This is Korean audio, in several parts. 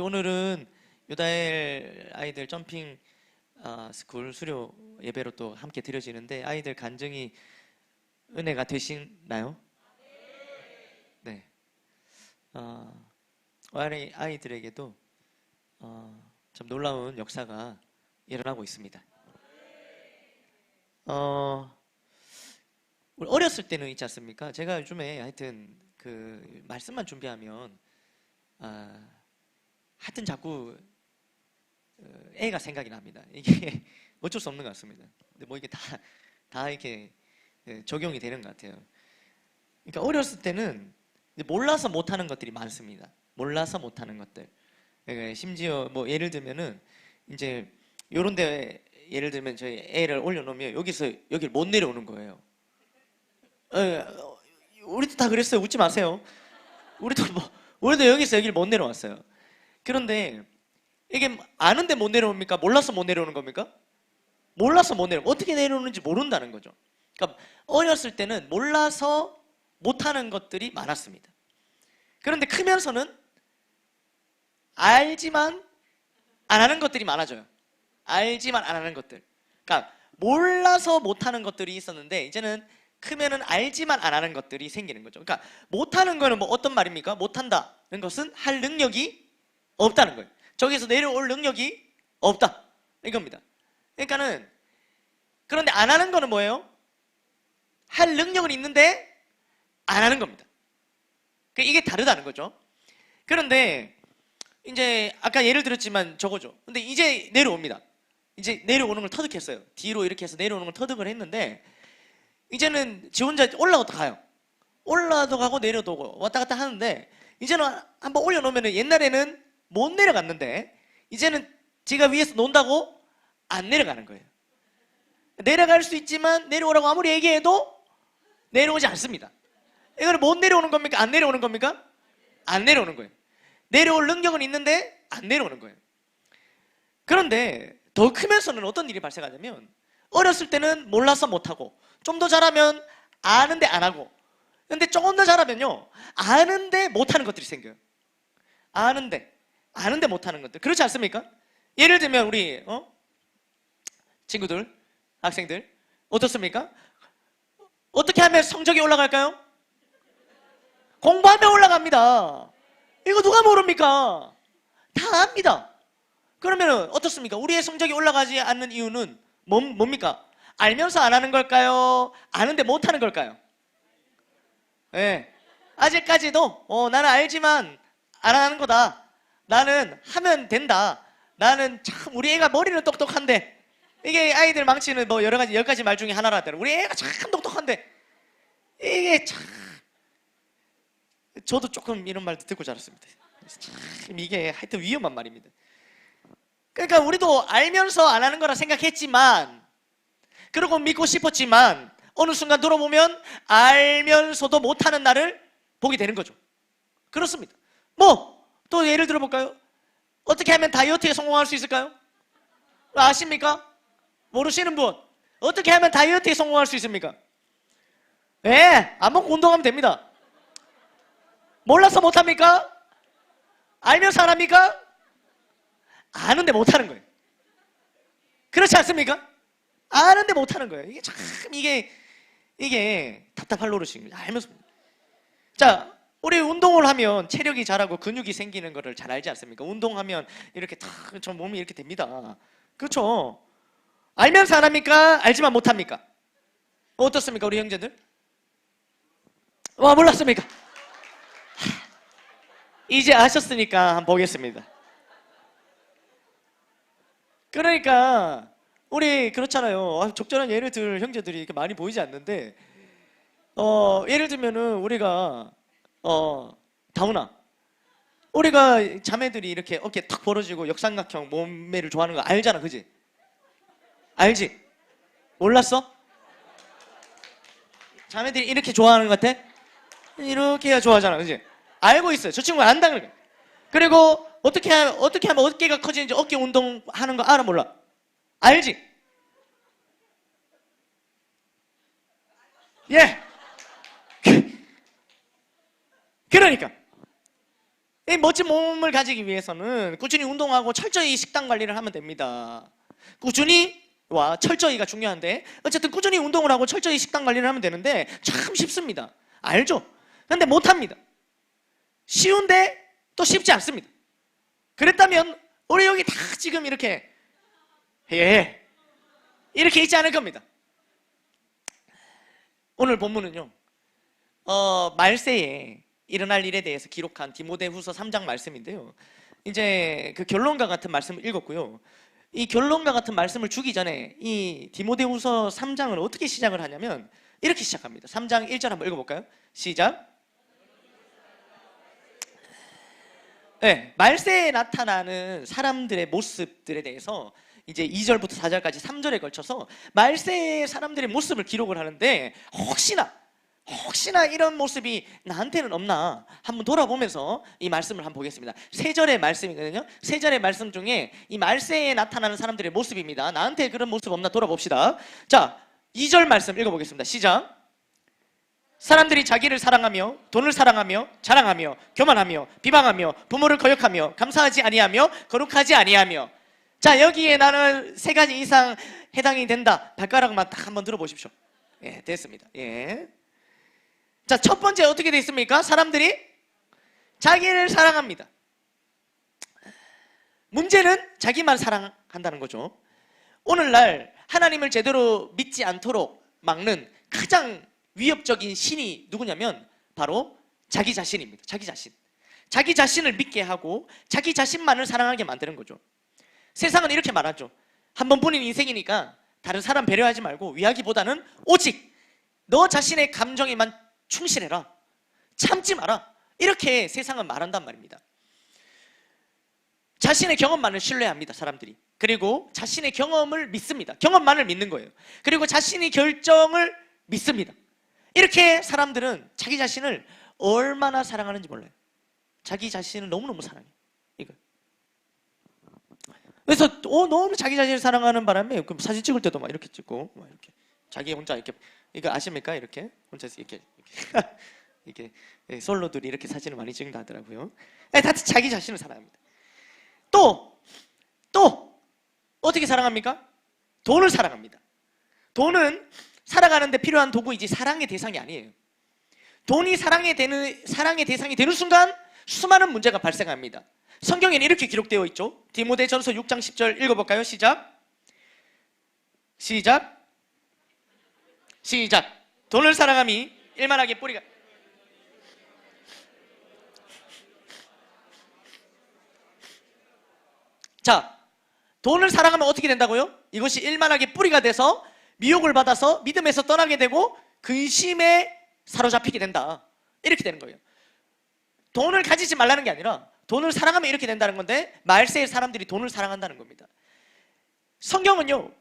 오늘은 유다엘 아이들 점핑 스쿨 수료 예배로 또 함께 드려지는데 아이들 간증이 은혜가 되시나요? 네. 아이들에게도 좀 놀라운 역사가 일어나고 있습니다. 우리 어렸을 때는 있지 않습니까? 제가 요즘에 하여튼 그 말씀만 준비하면 하여튼 자꾸 애가 생각이 납니다. 이게 어쩔 수 없는 것 같습니다. 근데 뭐 이게 다 이렇게 적용이 되는 것 같아요. 그러니까 어렸을 때는 몰라서 못하는 것들이 많습니다. 몰라서 못하는 것들. 그러니까 심지어 뭐 예를 들면은 이제 요런데 예를 들면 저희 애를 올려놓으면 여기를 못 내려오는 거예요. 우리도 다 그랬어요. 웃지 마세요. 우리도 여기를 못 내려왔어요. 그런데 이게 아는데 못 내려옵니까? 몰라서 못 내려오는 겁니까? 몰라서 못 내려오고 어떻게 내려오는지 모른다는 거죠. 그러니까 어렸을 때는 몰라서 못하는 것들이 많았습니다. 그런데 크면서는 알지만 안 하는 것들이 많아져요. 알지만 안 하는 것들. 그러니까 몰라서 못하는 것들이 있었는데 이제는 크면은 알지만 안 하는 것들이 생기는 거죠. 그러니까 못하는 거는 뭐 어떤 말입니까? 못한다는 것은 할 능력이 없다는 거예요. 저기서 내려올 능력이 없다 이겁니다. 그러니까는 그런데 안 하는 거는 뭐예요? 할 능력은 있는데 안 하는 겁니다. 이게 다르다는 거죠. 그런데 이제 아까 예를 들었지만 저거죠. 근데 이제 내려옵니다. 이제 내려오는 걸 터득했어요. 뒤로 이렇게 해서 내려오는 걸 터득을 했는데 이제는 지 혼자 올라가도 가요. 올라도 가고 내려도 오고 왔다 갔다 하는데 이제는 한번 올려놓으면 옛날에는 못 내려갔는데 이제는 지가 위에서 논다고 안 내려가는 거예요. 내려갈 수 있지만 내려오라고 아무리 얘기해도 내려오지 않습니다. 이거는 못 내려오는 겁니까? 안 내려오는 겁니까? 안 내려오는 거예요. 내려올 능력은 있는데 안 내려오는 거예요. 그런데 더 크면서는 어떤 일이 발생하냐면 어렸을 때는 몰라서 못하고 좀 더 잘하면 아는데 안 하고 근데 조금 더 잘하면요 아는데 못하는 것들이 생겨요. 아는데 못하는 것들. 그렇지 않습니까? 예를 들면 우리 친구들, 학생들 어떻습니까? 어떻게 하면 성적이 올라갈까요? 공부하면 올라갑니다. 이거 누가 모릅니까? 다 압니다. 그러면 어떻습니까? 우리의 성적이 올라가지 않는 이유는 뭡니까? 알면서 안 하는 걸까요? 아는데 못하는 걸까요? 네. 아직까지도 나는 알지만 안 하는 거다. 나는 하면 된다. 나는 참 우리 애가 머리는 똑똑한데 이게 아이들 망치는 뭐 여러 가지 10가지 말 중에 하나라더라. 우리 애가 참 똑똑한데 이게 참 저도 조금 이런 말도 듣고 자랐습니다. 참 이게 하여튼 위험한 말입니다. 그러니까 우리도 알면서 안 하는 거라 생각했지만 그러고 믿고 싶었지만 어느 순간 들어보면 알면서도 못하는 나를 보게 되는 거죠. 그렇습니다. 뭐 또 예를 들어볼까요? 어떻게 하면 다이어트에 성공할 수 있을까요? 아십니까? 모르시는 분 어떻게 하면 다이어트에 성공할 수 있습니까? 네, 안 먹고 운동하면 됩니다. 몰라서 못합니까? 알면서 안 합니까? 아는데 못하는 거예요. 그렇지 않습니까? 아는데 못하는 거예요. 이게 참 이게 답답할 노릇입니다. 알면서. 자, 우리 운동을 하면 체력이 자라고 근육이 생기는 거를 잘 알지 않습니까? 운동하면 이렇게 저 몸이 이렇게 됩니다. 그렇죠? 알면서 안 합니까? 알지만 못합니까? 어떻습니까, 우리 형제들? 와, 몰랐습니까? 이제 아셨으니까 한번 보겠습니다. 그러니까 우리 그렇잖아요. 적절한 예를 들 형제들이 이렇게 많이 보이지 않는데 예를 들면은 우리가 다운아 우리가 자매들이 이렇게 어깨 탁 벌어지고 역삼각형 몸매를 좋아하는 거 알잖아, 그지? 알지? 몰랐어? 자매들이 이렇게 좋아하는 것 같아? 이렇게 해야 좋아하잖아, 그지? 알고 있어요. 저 친구가 안다는 거야. 그리고 어떻게 하면 어깨가 커지는지 어깨 운동하는 거 알아, 몰라? 알지? 예. 그러니까 이 멋진 몸을 가지기 위해서는 꾸준히 운동하고 철저히 식단 관리를 하면 됩니다. 꾸준히와 철저히가 중요한데 어쨌든 꾸준히 운동을 하고 철저히 식단 관리를 하면 되는데 참 쉽습니다. 알죠? 근데 못합니다. 쉬운데 또 쉽지 않습니다. 그랬다면 우리 여기 다 지금 이렇게 이렇게 있지 않을 겁니다. 오늘 본문은요, 말세에 일어날 일에 대해서 기록한 디모데후서 3장 말씀인데요. 이제 그 결론과 같은 말씀을 읽었고요. 이 결론과 같은 말씀을 주기 전에 이 디모데후서 3장을 어떻게 시작을 하냐면 이렇게 시작합니다. 3장 1절 한번 읽어볼까요? 시작. 네, 말세에 나타나는 사람들의 모습들에 대해서 이제 2절부터 4절까지 3절에 걸쳐서 말세의 사람들의 모습을 기록을 하는데 혹시나 이런 모습이 나한테는 없나 한번 돌아보면서 이 말씀을 한번 보겠습니다. 3절의 말씀이거든요. 3절의 말씀 중에 이 말세에 나타나는 사람들의 모습입니다. 나한테 그런 모습 없나 돌아봅시다. 자, 2절 말씀 읽어보겠습니다. 시작. 사람들이 자기를 사랑하며 돈을 사랑하며 자랑하며 교만하며 비방하며 부모를 거역하며 감사하지 아니하며 거룩하지 아니하며. 자, 여기에 나는 3가지 이상 해당이 된다. 발가락만 딱 한번 들어보십시오. 예, 됐습니다. 예. 자, 첫 번째 어떻게 되어 있습니까? 사람들이 자기를 사랑합니다. 문제는 자기만 사랑한다는 거죠. 오늘날 하나님을 제대로 믿지 않도록 막는 가장 위협적인 신이 누구냐면 바로 자기 자신입니다. 자기 자신을 믿게 하고 자기 자신만을 사랑하게 만드는 거죠. 세상은 이렇게 말하죠. 한 번뿐인 인생이니까 다른 사람 배려하지 말고 위하기보다는 오직 너 자신의 감정에만 충실해라, 참지 마라, 이렇게 세상은 말한단 말입니다. 자신의 경험만을 신뢰합니다, 사람들이. 그리고 자신의 경험을 믿습니다. 경험만을 믿는 거예요. 그리고 자신이 결정을 믿습니다. 이렇게 사람들은 자기 자신을 얼마나 사랑하는지 몰라요. 자기 자신을 너무너무 사랑해요. 이거. 그래서 너무 자기 자신을 사랑하는 바람에 그럼 사진 찍을 때도 막 이렇게 찍고 막 이렇게 자기 혼자 이렇게, 이거 아십니까? 이렇게 혼자서 이렇게 솔로들이 이렇게 사진을 많이 찍는다 하더라고요. 다 자기 자신을 사랑합니다. 또 어떻게 사랑합니까? 돈을 사랑합니다. 돈은 살아가는데 필요한 도구이지 사랑의 대상이 아니에요. 돈이 사랑의 대상이 되는 순간 수많은 문제가 발생합니다. 성경에는 이렇게 기록되어 있죠. 디모데전서 6장 10절 읽어볼까요? 시작. 돈을 사랑함이 일만하게 뿌리가. 자, 돈을 사랑하면 어떻게 된다고요? 이것이 일만하게 뿌리가 돼서 미혹을 받아서 믿음에서 떠나게 되고 근심에 사로잡히게 된다. 이렇게 되는 거예요. 돈을 가지지 말라는 게 아니라 돈을 사랑하면 이렇게 된다는 건데 말세의 사람들이 돈을 사랑한다는 겁니다. 성경은요,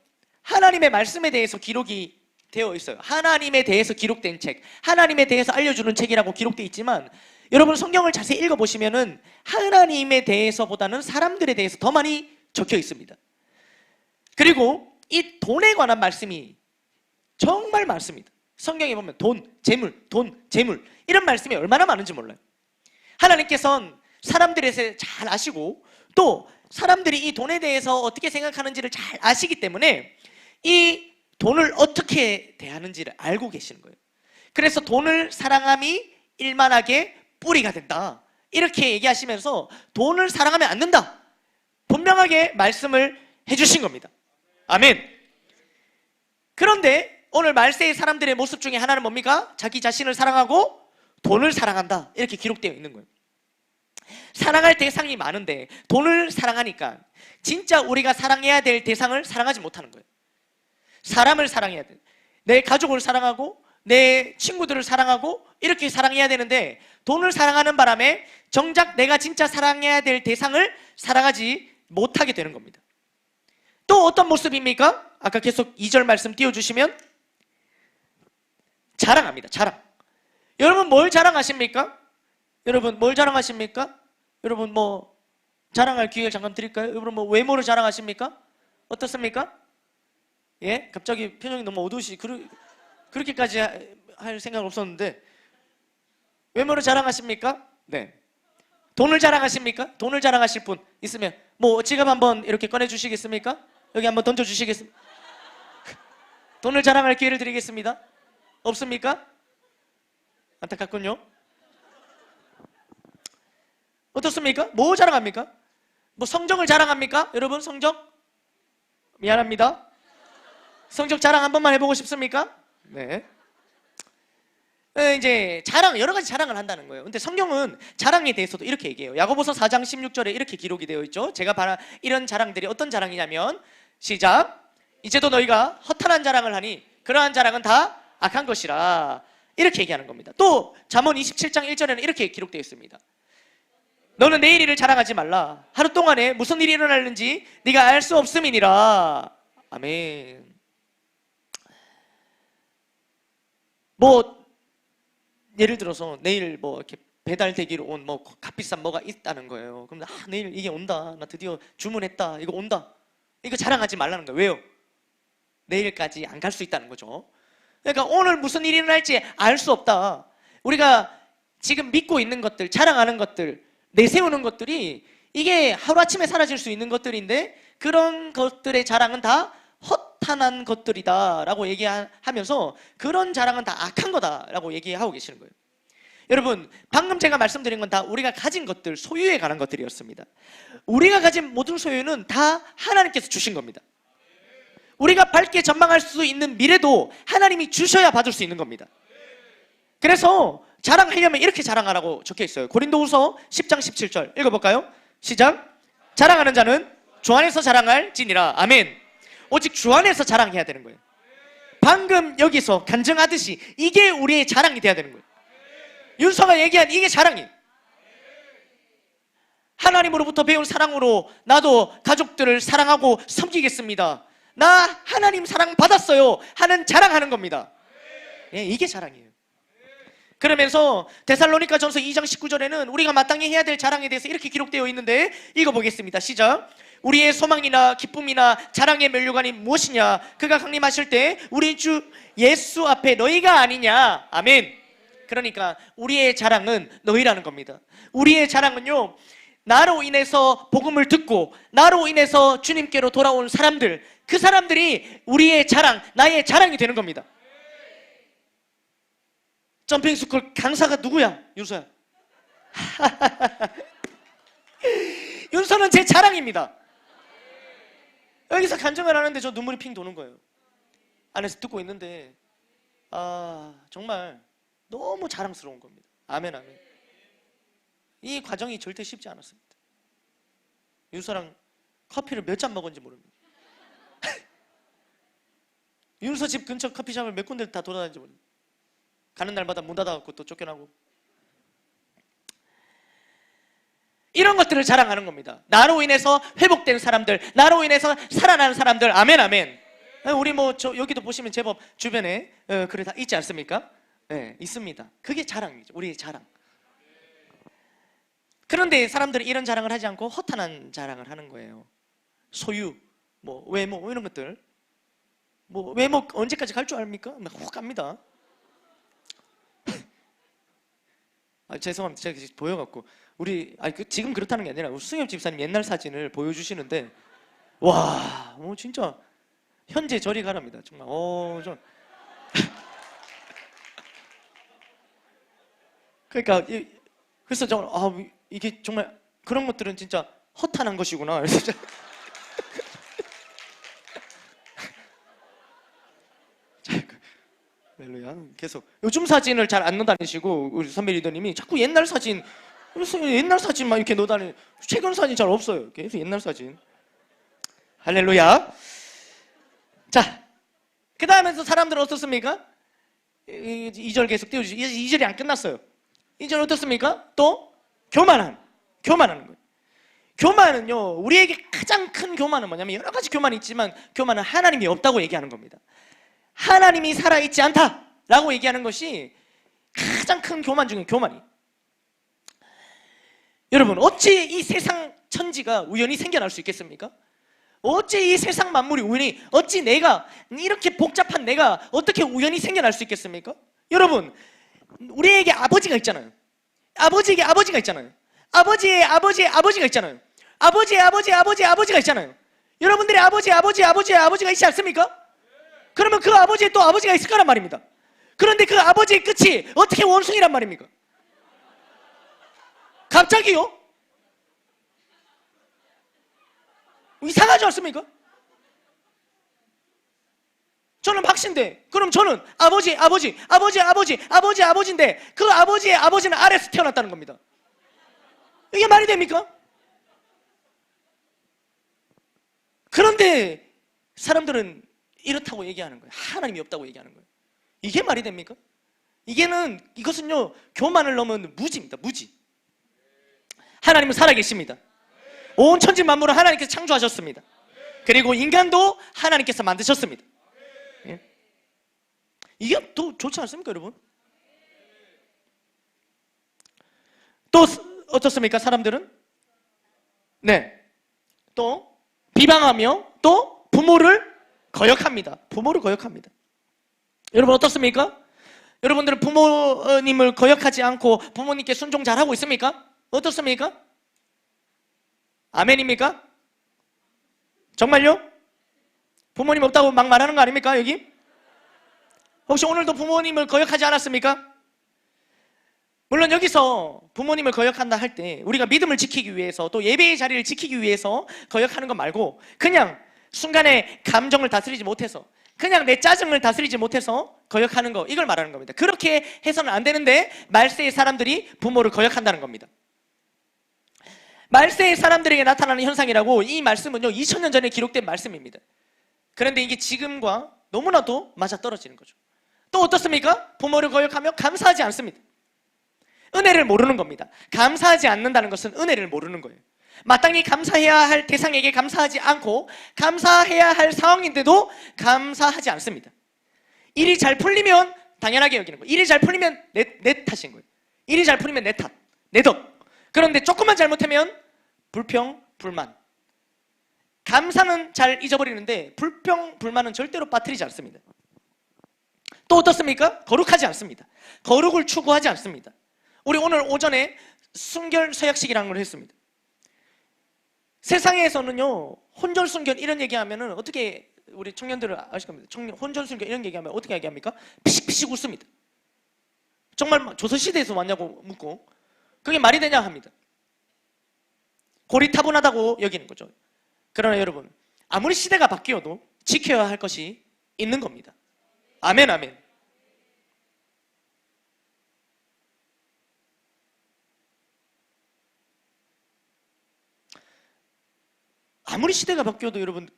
하나님의 말씀에 대해서 기록이 되어 있어요. 하나님에 대해서 기록된 책, 하나님에 대해서 알려주는 책이라고 기록되어 있지만 여러분 성경을 자세히 읽어보시면은 하나님에 대해서보다는 사람들에 대해서 더 많이 적혀 있습니다. 그리고 이 돈에 관한 말씀이 정말 많습니다. 성경에 보면 돈, 재물 이런 말씀이 얼마나 많은지 몰라요. 하나님께서는 사람들에 대해서 잘 아시고 또 사람들이 이 돈에 대해서 어떻게 생각하는지를 잘 아시기 때문에 이 돈을 어떻게 대하는지를 알고 계시는 거예요. 그래서 돈을 사랑함이 일만하게 뿌리가 된다, 이렇게 얘기하시면서 돈을 사랑하면 안 된다 분명하게 말씀을 해주신 겁니다. 아멘. 그런데 오늘 말세의 사람들의 모습 중에 하나는 뭡니까? 자기 자신을 사랑하고 돈을 사랑한다, 이렇게 기록되어 있는 거예요. 사랑할 대상이 많은데 돈을 사랑하니까 진짜 우리가 사랑해야 될 대상을 사랑하지 못하는 거예요. 사람을 사랑해야 돼. 내 가족을 사랑하고 내 친구들을 사랑하고 이렇게 사랑해야 되는데 돈을 사랑하는 바람에 정작 내가 진짜 사랑해야 될 대상을 사랑하지 못하게 되는 겁니다. 또 어떤 모습입니까? 아까 계속 2절 말씀 띄워주시면 자랑합니다. 자랑. 여러분 뭘 자랑하십니까? 여러분 뭘 자랑하십니까? 여러분 뭐 자랑할 기회를 잠깐 드릴까요? 여러분 뭐 외모를 자랑하십니까? 어떻습니까? 예? 갑자기 표정이 너무 그렇게까지 할 생각은 없었는데 외모를 자랑하십니까? 네. 돈을 자랑하십니까? 돈을 자랑하실 분 있으면 뭐 지갑 한번 이렇게 꺼내 주시겠습니까? 여기 한번 던져 주시겠습니까? 돈을 자랑할 기회를 드리겠습니다. 없습니까? 안타깝군요. 어떻습니까? 뭐 자랑합니까? 뭐 성적을 자랑합니까? 여러분 성적? 미안합니다. 성적 자랑 한 번만 해보고 싶습니까? 네. 이제 자랑, 여러 가지 자랑을 한다는 거예요. 근데 성경은 자랑에 대해서도 이렇게 얘기해요. 야고보서 4장 16절에 이렇게 기록이 되어 있죠. 제가 바라 이런 자랑들이 어떤 자랑이냐면 시작. 이제도 너희가 허탄한 자랑을 하니 그러한 자랑은 다 악한 것이라. 이렇게 얘기하는 겁니다. 또 잠언 27장 1절에는 이렇게 기록되어 있습니다. 너는 내일 일을 자랑하지 말라. 하루 동안에 무슨 일이 일어날는지 네가 알 수 없음이니라. 아멘. 뭐 예를 들어서 내일 뭐 이렇게 배달되기로 온 뭐 값비싼 뭐가 있다는 거예요. 그럼 내일 이게 온다. 나 드디어 주문했다. 이거 온다. 이거 자랑하지 말라는 거예요. 왜요? 내일까지 안 갈 수 있다는 거죠. 그러니까 오늘 무슨 일이 일어날지 알 수 없다. 우리가 지금 믿고 있는 것들, 자랑하는 것들, 내세우는 것들이 이게 하루아침에 사라질 수 있는 것들인데 그런 것들의 자랑은 다 허탄한 것들이다 라고 얘기하면서 그런 자랑은 다 악한 거다 라고 얘기하고 계시는 거예요. 여러분 방금 제가 말씀드린 건 다 우리가 가진 것들, 소유에 관한 것들이었습니다. 우리가 가진 모든 소유는 다 하나님께서 주신 겁니다. 우리가 밝게 전망할 수 있는 미래도 하나님이 주셔야 받을 수 있는 겁니다. 그래서 자랑하려면 이렇게 자랑하라고 적혀 있어요. 고린도후서 10장 17절 읽어볼까요? 시작. 자랑하는 자는 주 안에서 자랑할지니라. 아멘. 오직 주 안에서 자랑해야 되는 거예요. 방금 여기서 간증하듯이 이게 우리의 자랑이 돼야 되는 거예요. 윤서가 얘기한 이게 자랑이에요. 하나님으로부터 배운 사랑으로 나도 가족들을 사랑하고 섬기겠습니다. 나 하나님 사랑 받았어요 하는 자랑하는 겁니다. 예, 이게 자랑이에요. 그러면서 데살로니가 전서 2장 19절에는 우리가 마땅히 해야 될 자랑에 대해서 이렇게 기록되어 있는데 읽어보겠습니다. 시작. 우리의 소망이나 기쁨이나 자랑의 면류관이 무엇이냐? 그가 강림하실 때 우리 주 예수 앞에 너희가 아니냐? 아멘. 그러니까 우리의 자랑은 너희라는 겁니다. 우리의 자랑은요, 나로 인해서 복음을 듣고 나로 인해서 주님께로 돌아온 사람들, 그 사람들이 우리의 자랑, 나의 자랑이 되는 겁니다. 점핑스쿨 강사가 누구야? 윤서야. 윤서는 제 자랑입니다. 여기서 간증을 하는데 저 눈물이 핑 도는 거예요. 안에서 듣고 있는데 정말 너무 자랑스러운 겁니다. 아멘 아멘. 이 과정이 절대 쉽지 않았습니다. 윤서랑 커피를 몇 잔 먹었는지 모릅니다. 윤서 집 근처 커피숍을 몇 군데 다 돌아다니는지 모릅니다. 가는 날마다 문 닫아갖고 또 쫓겨나고. 이런 것들을 자랑하는 겁니다. 나로 인해서 회복된 사람들, 나로 인해서 살아나는 사람들. 아멘 아멘. 우리 뭐 여기도 보시면 제법 주변에 그래 다 있지 않습니까? 네, 있습니다. 그게 자랑이죠. 우리의 자랑. 그런데 사람들이 이런 자랑을 하지 않고 허탄한 자랑을 하는 거예요. 소유, 뭐 외모 이런 것들. 뭐 외모 언제까지 갈 줄 압니까? 훅 갑니다. 죄송합니다. 제가 보여갖고 우리 지금 그렇다는 게 아니라 우리 승엽 집사님 옛날 사진을 보여주시는데 와, 진짜 현재 저리 가랍니다. 정말 좀 그러니까 그래서 정말 이게 정말 그런 것들은 진짜 허탄한 것이구나. 그래서 할렐루야. 계속 요즘 사진을 잘 안 넣어다니시고 우리 선배 리더님이 자꾸 옛날 사진, 옛날 사진만 이렇게 넣어다니. 최근 사진 잘 없어요. 계속 옛날 사진. 할렐루야. 자, 그 다음에서 사람들은 어떻습니까? 2절 계속 띄워주시죠. 2절이 안 끝났어요. 2절 어떻습니까? 또 교만하는 거예요. 교만은요, 우리에게 가장 큰 교만은 뭐냐면 여러 가지 교만이 있지만 교만은 하나님이 없다고 얘기하는 겁니다. 하나님이 살아있지 않다라고 얘기하는 것이 가장 큰 교만 중에 교만이. 여러분, 어찌 이 세상 천지가 우연히 생겨날 수 있겠습니까? 어찌 이 세상 만물이 우연히, 어찌 내가 이렇게 복잡한 내가 어떻게 우연히 생겨날 수 있겠습니까? 여러분, 우리에게 아버지가 있잖아요. 아버지에게 아버지가 있잖아요. 아버지의 아버지의 아버지가 있잖아요. 아버지가 있잖아요. 여러분들의 아버지가 있지 않습니까? 그러면 그 아버지의 또 아버지가 있을 거란 말입니다. 그런데 그 아버지의 끝이 어떻게 원숭이란 말입니까? 갑자기요? 이상하지 않습니까? 저는 박씨인데, 그럼 저는 아버지인데 그 아버지의 아버지는 아래에서 태어났다는 겁니다. 이게 말이 됩니까? 그런데 사람들은 이렇다고 얘기하는 거예요. 하나님이 없다고 얘기하는 거예요. 이게 말이 됩니까? 이것은요, 교만을 넘은 무지입니다. 무지. 하나님은 살아계십니다. 온 천지 만물을 하나님께서 창조하셨습니다. 그리고 인간도 하나님께서 만드셨습니다. 예? 이게 더 좋지 않습니까, 여러분? 또 어떻습니까, 사람들은? 네. 또 비방하며 또 부모를 거역합니다. 여러분 어떻습니까? 여러분들은 부모님을 거역하지 않고 부모님께 순종 잘하고 있습니까? 어떻습니까? 아멘입니까? 정말요? 부모님 없다고 막 말하는 거 아닙니까, 여기? 혹시 오늘도 부모님을 거역하지 않았습니까? 물론 여기서 부모님을 거역한다 할 때 우리가 믿음을 지키기 위해서 또 예배의 자리를 지키기 위해서 거역하는 것 말고 그냥 순간에 감정을 다스리지 못해서 그냥 내 짜증을 다스리지 못해서 거역하는 거, 이걸 말하는 겁니다. 그렇게 해서는 안 되는데 말세의 사람들이 부모를 거역한다는 겁니다. 말세의 사람들에게 나타나는 현상이라고, 이 말씀은요 2000년 전에 기록된 말씀입니다. 그런데 이게 지금과 너무나도 맞아떨어지는 거죠. 또 어떻습니까? 부모를 거역하며 감사하지 않습니다. 은혜를 모르는 겁니다. 감사하지 않는다는 것은 은혜를 모르는 거예요. 마땅히 감사해야 할 대상에게 감사하지 않고 감사해야 할 상황인데도 감사하지 않습니다. 일이 잘 풀리면 당연하게 여기는 거예요. 일이 잘 풀리면 내 탓인 거예요. 일이 잘 풀리면 내 탓, 내 덕. 그런데 조금만 잘못하면 불평, 불만. 감사는 잘 잊어버리는데 불평, 불만은 절대로 빠뜨리지 않습니다. 또 어떻습니까? 거룩하지 않습니다. 거룩을 추구하지 않습니다. 우리 오늘 오전에 순결 서약식이라는 걸 했습니다. 세상에서는요 혼전순결 이런 얘기하면은 어떻게, 우리 청년들은 아실 겁니다. 혼전순결 이런 얘기하면 어떻게 얘기합니까? 피식피식 웃습니다. 정말 조선시대에서 왔냐고 묻고 그게 말이 되냐 합니다. 고리타분하다고 여기는 거죠. 그러나 여러분, 아무리 시대가 바뀌어도 지켜야 할 것이 있는 겁니다. 아멘, 아멘. 아무리 시대가 바뀌어도 여러분,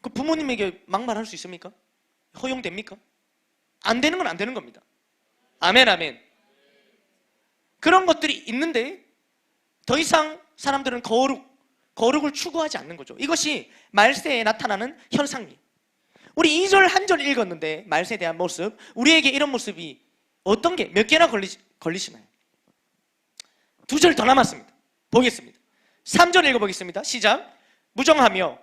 그 부모님에게 막말할 수 있습니까? 허용됩니까? 안 되는 건 안 되는 겁니다. 아멘, 아멘. 그런 것들이 있는데 더 이상 사람들은 거룩을 추구하지 않는 거죠. 이것이 말세에 나타나는 현상이에요. 우리 2절 한 절 읽었는데 말세에 대한 모습, 우리에게 이런 모습이 어떤 게 몇 개나 걸리시나요? 2절 더 남았습니다. 보겠습니다. 3절 읽어보겠습니다. 시작. 무정하며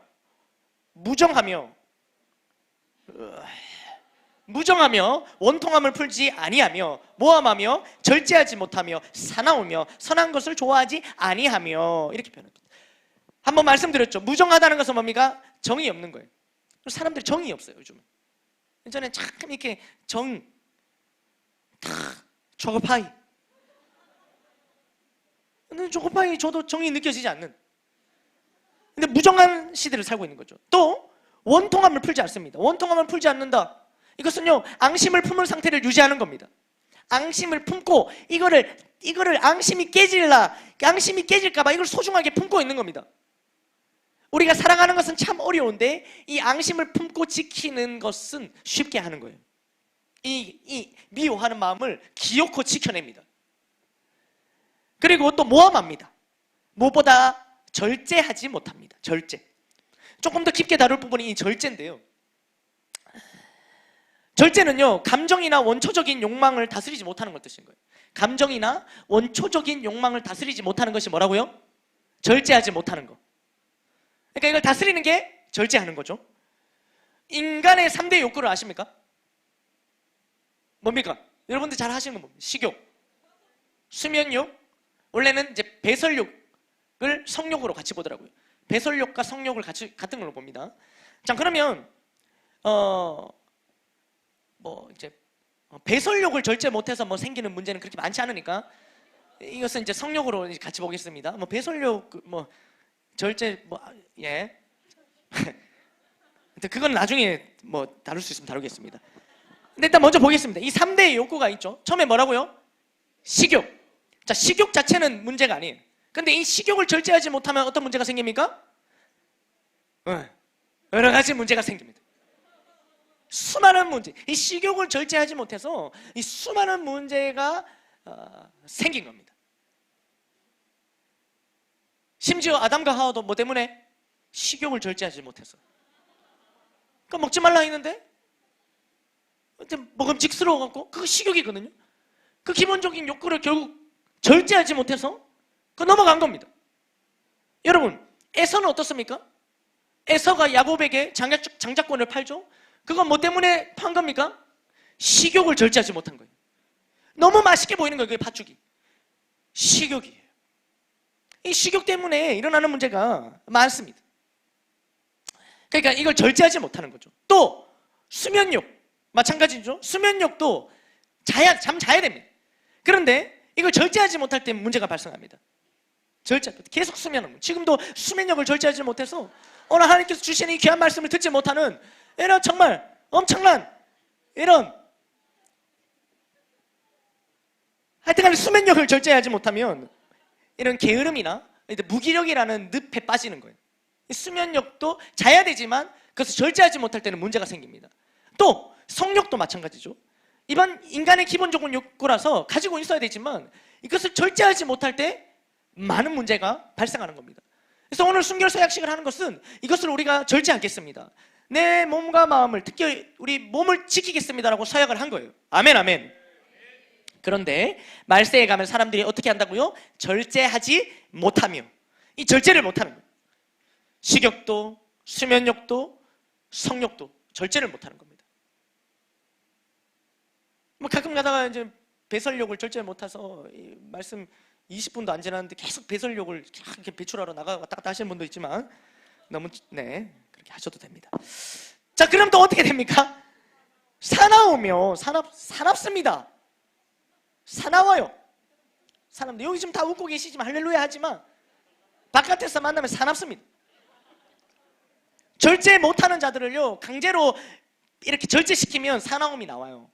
원통함을 풀지 아니하며 모함하며 절제하지 못하며 사나우며 선한 것을 좋아하지 아니하며, 이렇게 표현합니다. 한번 말씀드렸죠. 무정하다는 것은 뭡니까? 정이 없는 거예요. 사람들이 정이 없어요, 요즘은. 예전에 참 이렇게 초코파이. 근데 초코파이 저도 정이 느껴지지 않는. 근데 무정한 시대를 살고 있는 거죠. 또 원통함을 풀지 않습니다. 원통함을 풀지 않는다. 이것은요 앙심을 품은 상태를 유지하는 겁니다. 앙심을 품고 이거를 앙심이 깨질까봐 이걸 소중하게 품고 있는 겁니다. 우리가 사랑하는 것은 참 어려운데 이 앙심을 품고 지키는 것은 쉽게 하는 거예요. 이 미워하는 마음을 기어코 지켜냅니다. 그리고 또 모함합니다. 무엇보다 절제하지 못합니다. 절제. 조금 더 깊게 다룰 부분이 이 절제인데요. 절제는요 감정이나 원초적인 욕망을 다스리지 못하는 걸 뜻인 거예요. 감정이나 원초적인 욕망을 다스리지 못하는 것이 뭐라고요? 절제하지 못하는 거. 그러니까 이걸 다스리는 게 절제하는 거죠. 인간의 3대 욕구를 아십니까? 뭡니까? 여러분들 잘 하시는 거 뭡니까? 식욕, 수면욕, 원래는 이제 배설욕을 성욕으로 같이 보더라고요. 배설욕과 성욕을 같은 걸로 봅니다. 자, 그러면 이제 배설욕을 절제 못해서 뭐 생기는 문제는 그렇게 많지 않으니까 이것은 이제 성욕으로 이제 같이 보겠습니다. 뭐 배설욕 절제 예. 그건 나중에 다룰 수 있으면 다루겠습니다. 근데 일단 먼저 보겠습니다. 이 3대의 욕구가 있죠. 처음에 뭐라고요? 식욕. 자, 식욕 자체는 문제가 아니에요. 근데 이 식욕을 절제하지 못하면 어떤 문제가 생깁니까? 여러 가지 문제가 생깁니다. 수많은 문제. 이 식욕을 절제하지 못해서 이 수많은 문제가 생긴 겁니다. 심지어 아담과 하와도 뭐 때문에? 식욕을 절제하지 못해서. 그러니까 먹지 말라 했는데 먹음직스러워갖고 그거 식욕이거든요. 그 기본적인 욕구를 결국 절제하지 못해서 넘어간 겁니다. 여러분, 에서는 어떻습니까? 에서가 야곱에게 장자권을 팔죠. 그건 뭐 때문에 판 겁니까? 식욕을 절제하지 못한 거예요. 너무 맛있게 보이는 거예요. 그게 팥죽이. 식욕이에요. 이 식욕 때문에 일어나는 문제가 많습니다. 그러니까 이걸 절제하지 못하는 거죠. 또 수면욕 마찬가지죠. 수면욕도 잠 자야 됩니다. 그런데 이걸 절제하지 못할 때 문제가 발생합니다. 계속 수면하는 거예요. 지금도 수면욕을 절제하지 못해서 오늘 하나님께서 주시는 이 귀한 말씀을 듣지 못하는 이런 정말 엄청난 이런 하여튼간에 수면욕을 절제하지 못하면 이런 게으름이나 무기력이라는 늪에 빠지는 거예요. 수면욕도 자야 되지만 그것을 절제하지 못할 때는 문제가 생깁니다. 또 성욕도 마찬가지죠. 이번 인간의 기본적인 욕구라서 가지고 있어야 되지만 이것을 절제하지 못할 때 많은 문제가 발생하는 겁니다. 그래서 오늘 순결 서약식을 하는 것은 이것을 우리가 절제하겠습니다. 내 몸과 마음을, 특히 우리 몸을 지키겠습니다라고 서약을 한 거예요. 아멘, 아멘. 그런데 말세에 가면 사람들이 어떻게 한다고요? 절제하지 못하며, 이 절제를 못하는 거예요. 식욕도, 수면욕도, 성욕도 절제를 못하는 겁니다. 가끔 가다가 이제 배설욕을 절제 못해서 말씀 20분도 안 지났는데 계속 배설욕을 이렇게 배출하러 왔다 갔다 하시는 분도 있지만 너무 그렇게 하셔도 됩니다. 자, 그럼 또 어떻게 됩니까? 사나우며 사납습니다. 사나워요. 사람들 여기 지금 다 웃고 계시지만 할렐루야 하지만 바깥에서 만나면 사납습니다. 절제 못하는 자들을요 강제로 이렇게 절제시키면 사나움이 나와요.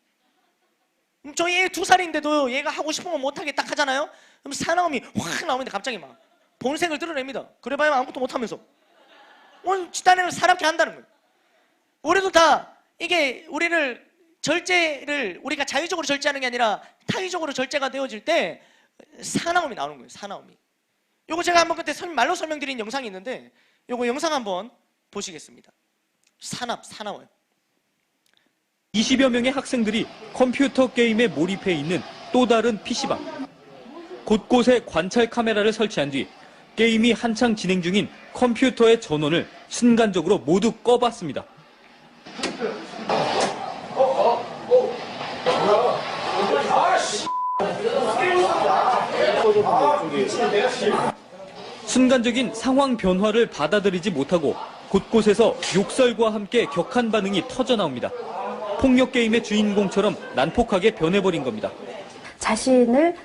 저희 애 2살인데도 얘가 하고 싶은 거 못하게 딱 하잖아요. 그럼 사나움이 확 나오는데 갑자기 막 본색을 드러냅니다. 그래봐야 아무것도 못하면서 집단에는 사납게 한다는 거예요. 우리도 다 이게 절제를 우리가 자의적으로 절제하는 게 아니라 타의적으로 절제가 되어질 때 사나움이 나오는 거예요. 사나움이. 요거 제가 한번 그때 말로 설명드린 영상이 있는데 요거 영상 한번 보시겠습니다. 사나워요. 20여 명의 학생들이 컴퓨터 게임에 몰입해 있는 또 다른 PC방. 곳곳에 관찰 카메라를 설치한 뒤 게임이 한창 진행 중인 컴퓨터의 전원을 순간적으로 모두 꺼봤습니다. 순간적인 상황 변화를 받아들이지 못하고 곳곳에서 욕설과 함께 격한 반응이 터져나옵니다. 폭력 게임의 주인공처럼 난폭하게 변해버린 겁니다. 자신을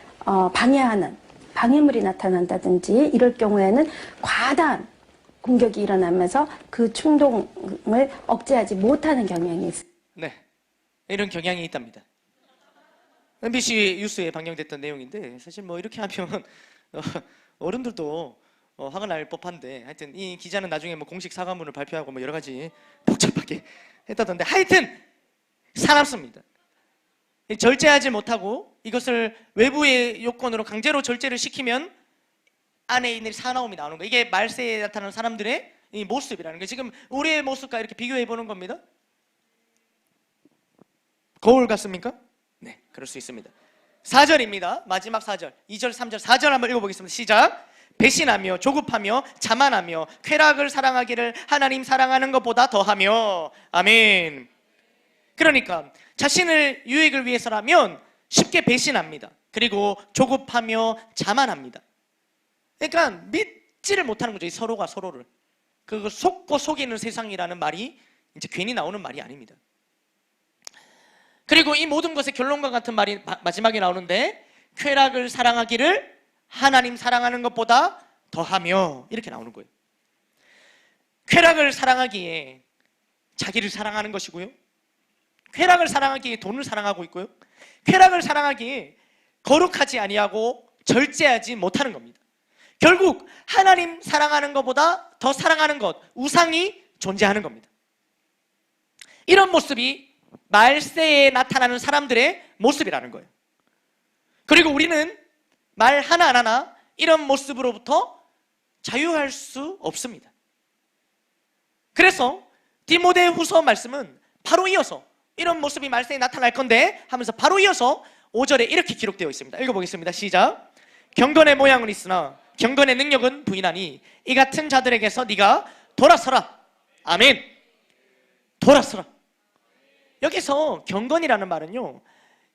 방해하는 방해물이 나타난다든지 이럴 경우에는 과다한 공격이 일어나면서 그 충동을 억제하지 못하는 경향이 있습니다. 네, 이런 경향이 있답니다. MBC 뉴스에 방영됐던 내용인데 사실 이렇게 하면 어른들도 화가 날 법한데 하여튼 이 기자는 나중에 공식 사과문을 발표하고 여러 가지 복잡하게 했다던데 하여튼 사납습니다. 절제하지 못하고 이것을 외부의 요건으로 강제로 절제를 시키면 안에 있는 사나움이 나오는 거예요. 이게 말세에 나타나는 사람들의 이 모습이라는 거예요. 지금 우리의 모습과 이렇게 비교해 보는 겁니다. 거울 같습니까? 네, 그럴 수 있습니다. 4절입니다. 마지막 4절. 2절, 3절, 4절 한번 읽어보겠습니다. 시작. 배신하며 조급하며 자만하며 쾌락을 사랑하기를 하나님 사랑하는 것보다 더하며. 아멘. 그러니까 자신을 유익을 위해서라면 쉽게 배신합니다. 그리고 조급하며 자만합니다. 그러니까 믿지를 못하는 거죠. 이 서로가 서로를. 그 속고 속이는 세상이라는 말이 이제 괜히 나오는 말이 아닙니다. 그리고 이 모든 것의 결론과 같은 말이 마지막에 나오는데, 쾌락을 사랑하기를 하나님 사랑하는 것보다 더하며, 이렇게 나오는 거예요. 쾌락을 사랑하기에 자기를 사랑하는 것이고요, 쾌락을 사랑하기에 돈을 사랑하고 있고요, 쾌락을 사랑하기에 거룩하지 아니하고 절제하지 못하는 겁니다. 결국 하나님 사랑하는 것보다 더 사랑하는 것, 우상이 존재하는 겁니다. 이런 모습이 말세에 나타나는 사람들의 모습이라는 거예요. 그리고 우리는 말 하나하나 이런 모습으로부터 자유할 수 없습니다. 그래서 디모데후서 말씀은 바로 이어서 이런 모습이 말세에 나타날 건데 하면서 바로 이어서 5절에 이렇게 기록되어 있습니다. 읽어보겠습니다. 시작. 경건의 모양은 있으나 경건의 능력은 부인하니 이 같은 자들에게서 네가 돌아서라. 아멘. 돌아서라. 여기서 경건이라는 말은요,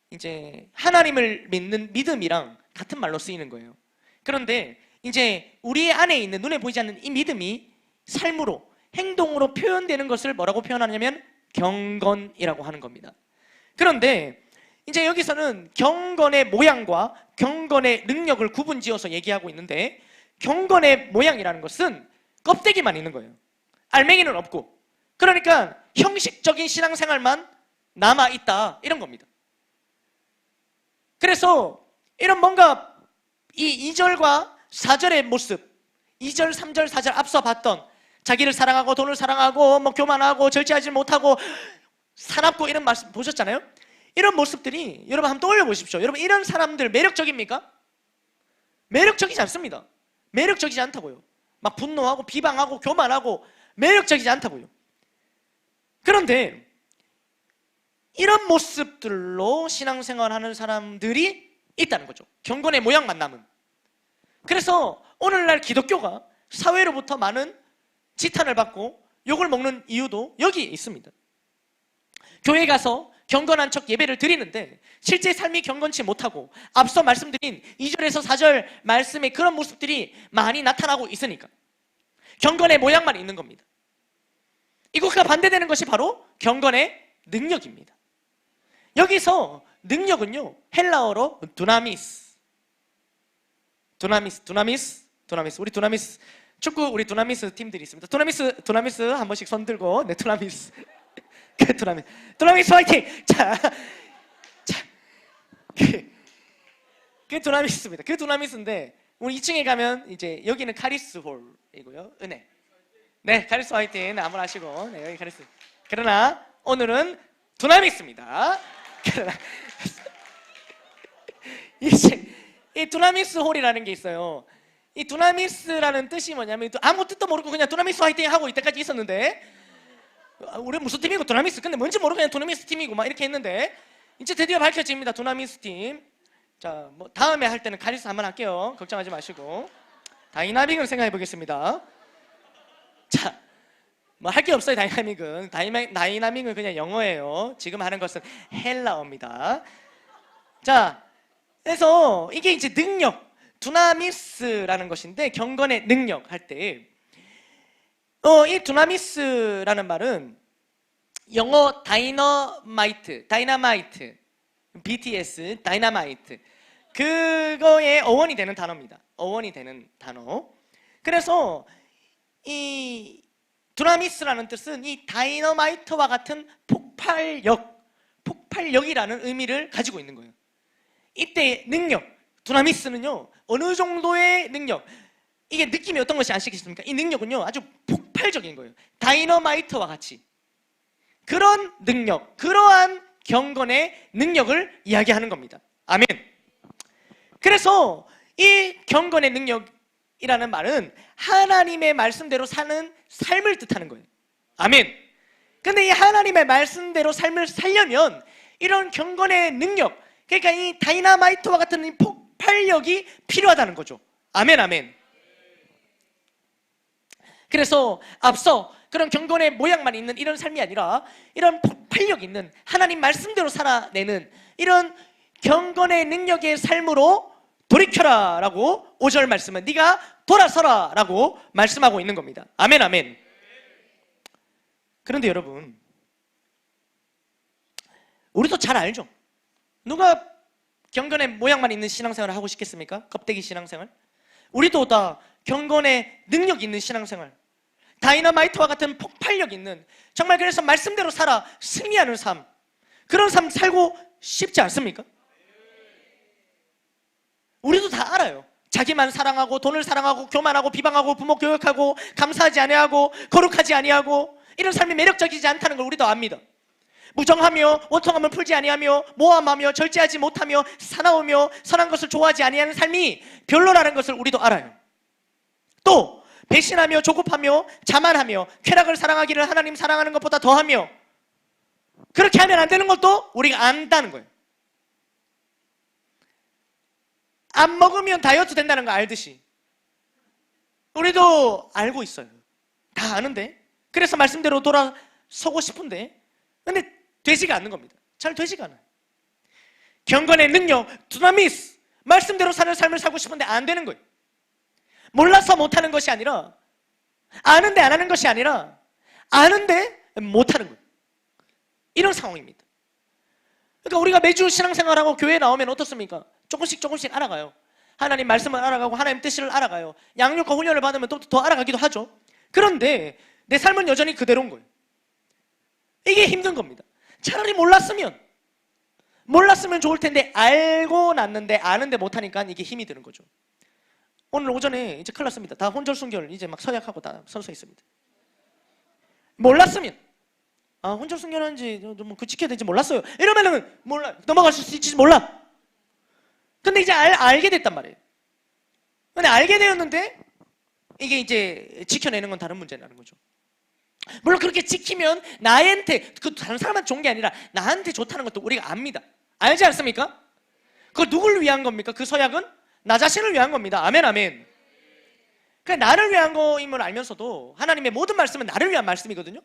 이제 하나님을 믿는 믿음이랑 같은 말로 쓰이는 거예요. 그런데 이제 우리 안에 있는 눈에 보이지 않는 이 믿음이 삶으로, 행동으로 표현되는 것을 뭐라고 표현하냐면 경건이라고 하는 겁니다. 그런데 이제 여기서는 경건의 모양과 경건의 능력을 구분지어서 얘기하고 있는데, 경건의 모양이라는 것은 껍데기만 있는 거예요. 알맹이는 없고, 그러니까 형식적인 신앙생활만 남아있다, 이런 겁니다. 그래서 이런 뭔가 이 2절과 4절의 모습, 2절, 3절, 4절 앞서 봤던 자기를 사랑하고 돈을 사랑하고 뭐 교만하고 절제하지 못하고 사납고 이런 말씀 보셨잖아요. 이런 모습들이 여러분 한번 떠올려 보십시오. 여러분 이런 사람들 매력적입니까? 매력적이지 않습니다. 매력적이지 않다고요. 막 분노하고 비방하고 교만하고 매력적이지 않다고요. 그런데 이런 모습들로 신앙생활하는 사람들이 있다는 거죠. 경건의 모양만 남은. 그래서 오늘날 기독교가 사회로부터 많은 지탄을 받고 욕을 먹는 이유도 여기에 있습니다. 교회에 가서 경건한 척 예배를 드리는데 실제 삶이 경건치 못하고 앞서 말씀드린 2절에서 4절 말씀의 그런 모습들이 많이 나타나고 있으니까 경건의 모양만 있는 겁니다. 이것과 반대되는 것이 바로 경건의 능력입니다. 여기서 능력은요, 헬라어로 두나미스. 우리 두나미스 축구, 우리 두나미스 팀들이 있습니다. 두나미스 한 번씩 손 들고, 네, 두나미스. 두나미스 화이팅! 그 두나미스입니다. 그 두나미스인데 우리 2층에 가면 이제 여기는 카리스 홀이고요. 은혜. 네, 카리스 화이팅. 네, 한번 하시고. 네, 여기 카리스. 그러나 오늘은 두나미스입니다. 그러나 이 두나미스 홀이라는 게 있어요. 이 두나미스라는 뜻이 뭐냐면 아무 뜻도 모르고 그냥 두나미스 화이팅 하고 이때까지 있었는데, 우리 무슨 팀이고 두나미스, 근데 뭔지 모르고 그냥 두나미스 팀이고 막 이렇게 했는데 이제 드디어 밝혀집니다. 두나미스 팀. 자, 뭐 다음에 할 때는 카리스 한번 할게요. 걱정하지 마시고. 다이나믹을 생각해 보겠습니다. 자, 뭐 할 게 없어요. 다이나믹은 그냥 영어예요. 지금 하는 것은 헬라어입니다. 자, 그래서 이게 이제 능력, 두나미스라는 것인데 경건의 능력 할 때 이 두나미스라는 말은 영어 다이너마이트, BTS, 다이너마이트, 그거의 어원이 되는 단어입니다. 어원이 되는 단어. 그래서 이 두나미스라는 뜻은 이 다이너마이트와 같은 폭발력이라는 의미를 가지고 있는 거예요. 이때의 능력, 두나미스는요, 어느 정도의 능력, 이게 느낌이 어떤 것이 아시겠습니까? 이 능력은요, 아주 폭발적인 거예요. 다이너마이트와 같이. 그런 능력, 그러한 경건의 능력을 이야기하는 겁니다. 아멘. 그래서 이 경건의 능력이라는 말은 하나님의 말씀대로 사는 삶을 뜻하는 거예요. 아멘. 근데 이 하나님의 말씀대로 삶을 살려면 이런 경건의 능력, 그러니까 이 다이너마이트와 같은 이 폭발력이 필요하다는 거죠. 아멘, 아멘. 그래서 앞서 그런 경건의 모양만 있는 이런 삶이 아니라 이런 폭발력 있는 하나님 말씀대로 살아내는 이런 경건의 능력의 삶으로 돌이켜라 라고 5절 말씀은 네가 돌아서라 라고 말씀하고 있는 겁니다. 아멘 아멘. 그런데 여러분, 우리도 잘 알죠? 누가 경건의 모양만 있는 신앙생활을 하고 싶겠습니까? 껍데기 신앙생활. 우리도 다 경건의 능력 있는 신앙생활, 다이너마이트와 같은 폭발력 있는, 정말 그래서 말씀대로 살아 승리하는 삶, 그런 삶 살고 싶지 않습니까? 우리도 다 알아요. 자기만 사랑하고 돈을 사랑하고 교만하고 비방하고 부모 교육하고 감사하지 아니하고 거룩하지 아니하고 이런 삶이 매력적이지 않다는 걸 우리도 압니다. 무정하며 원통함을 풀지 아니하며 모함하며 절제하지 못하며 사나우며 선한 것을 좋아하지 아니하는 삶이 별로라는 것을 우리도 알아요. 또 배신하며 조급하며 자만하며 쾌락을 사랑하기를 하나님 사랑하는 것보다 더하며, 그렇게 하면 안 되는 것도 우리가 안다는 거예요. 안 먹으면 다이어트 된다는 거 알듯이 우리도 알고 있어요. 다 아는데, 그래서 말씀대로 돌아서고 싶은데 근데 되지가 않는 겁니다. 잘 되지가 않아요. 경건의 능력, 두나미스, 말씀대로 사는 삶을 살고 싶은데 안 되는 거예요. 몰라서 못하는 것이 아니라, 아는데 안 하는 것이 아니라 아는데 못하는 거예요. 이런 상황입니다. 그러니까 우리가 매주 신앙생활하고 교회에 나오면 어떻습니까? 조금씩 알아가요. 하나님 말씀을 알아가고 하나님 뜻을 알아가요. 양육과 훈련을 받으면 또 더 알아가기도 하죠. 그런데 내 삶은 여전히 그대로인 거예요. 이게 힘든 겁니다. 차라리 몰랐으면 좋을 텐데 알고 났는데 아는데 못하니까 이게 힘이 드는 거죠. 오늘 오전에 이제 큰일 났습니다. 다 혼절 순결 이제 막 서약하고 다 서서 있습니다. 몰랐으면, 혼절 순결하는지 그 지켜야 되는지 몰랐어요. 이러면은 몰라, 넘어갈 수 있을지 몰라. 근데 이제 알게 됐단 말이에요. 근데 알게 되었는데 이게 이제 지켜내는 건 다른 문제라는 거죠. 물론 그렇게 지키면 나한테, 그 다른 사람한테 좋은 게 아니라 나한테 좋다는 것도 우리가 압니다. 알지 않습니까? 그걸 누굴 위한 겁니까? 그 서약은 나 자신을 위한 겁니다. 아멘 아멘. 그러니까 나를 위한 거임을 알면서도, 하나님의 모든 말씀은 나를 위한 말씀이거든요.